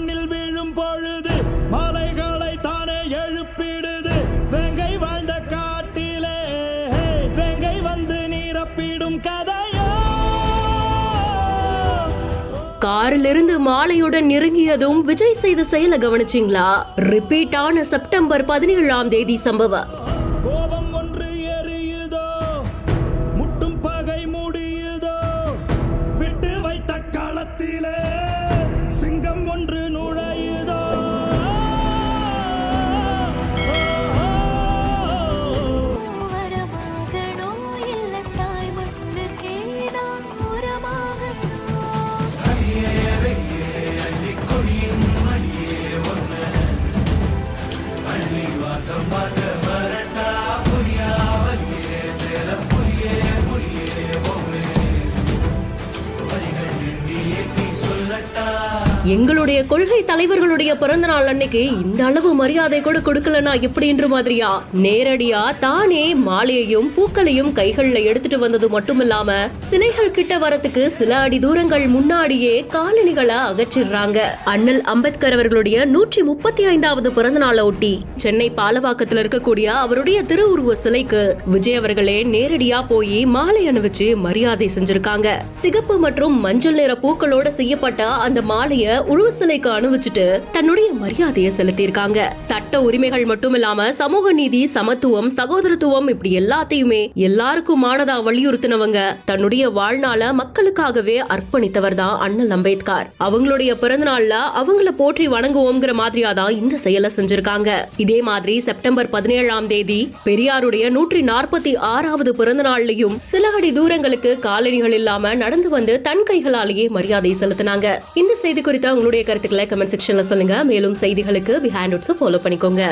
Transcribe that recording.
மண்ணில் விழும் பொழுது மலைகளை தானே எழுப்பிடுது. வேங்கை வாழ்ந்த காட்டிலே வேங்கை வந்து நீரப்பிடும் கதையோ. காரிலிருந்து மாலையுடன் நெருங்கியதும் விஜய் செய்த செயலை கவனிச்சிங்களா? ரிப்பீட்டான செப்டம்பர் 17ஆம் தேதி சம்பவம். கோபம் ஒன்று எரியுதோ, முட்டும் பகை முடியுதோ, விட்டு வைத்த களத்திலே சிங்கம் ஒன்று நுழையுதோ. எங்களுடைய கொள்கை தலைவர்களுடைய பிறந்த நாள் அன்னைக்கு இந்த அளவு மரியாதை கூட கொடுக்கலனா எப்படின்ற மாதிரியா நேரடியா தானே மாலையையும் பூக்களையும் கைகள்ல எடுத்துட்டு வந்தது மட்டுமில்லாம சிலைகள் கிட்ட வரத்துக்கு சில அடி தூரங்கள் முன்னாடியே காலணிகளை அகற்றிடுறாங்க. அண்ணல் அம்பேத்கர் அவர்களுடைய 135வது பிறந்த நாளை ஒட்டி சென்னை பாலவாக்கத்துல இருக்கக்கூடிய அவருடைய திருவுருவ சிலைக்கு விஜய் அவர்களே நேரடியா போய் மாலை அணிவிச்சு மரியாதை செஞ்சிருக்காங்க. சிகப்பு மற்றும் மஞ்சள் நிற பூக்களோட செய்யப்பட்ட அந்த மாலைய உருவ சிலைக்கு அணிவிச்சுட்டு தன்னுடைய மரியாதையை செலுத்தியிருக்காங்க. சட்ட உரிமைகள் மட்டும் இல்லாம சமூக நீதி, சமத்துவம், சகோதரத்துவம் இப்படி எல்லாத்தையுமே எல்லாருக்குமானதா வலியுறுத்தினவங்க. தன்னுடைய வாழ்நாள மக்களுக்காகவே அர்ப்பணித்தவர் தான் அண்ணல் அம்பேத்கர். அவங்களுடைய பிறந்த நாள்ல அவங்கள போற்றி வணங்குவோங்கிற மாதிரியாதான் இந்த செயலை செஞ்சிருக்காங்க. இதே மாதிரி செப்டம்பர் 17ஆம் தேதி பெரியாருடைய 146வது பிறந்த நாள்லயும் சில அடி தூரங்களுக்கு காலணிகள் இல்லாம நடந்து வந்து தன் கைகளாலேயே மரியாதை செலுத்தினாங்க. இந்த செய்தி குறித்த உங்களுடைய கருத்துக்களை கமெண்ட் செக்ஷன்ல சொல்லுங்க. மேலும் செய்திகளுக்கு பிஹைண்ட் நோட்ஸ் ஃபாலோ பண்ணிக்கோங்க.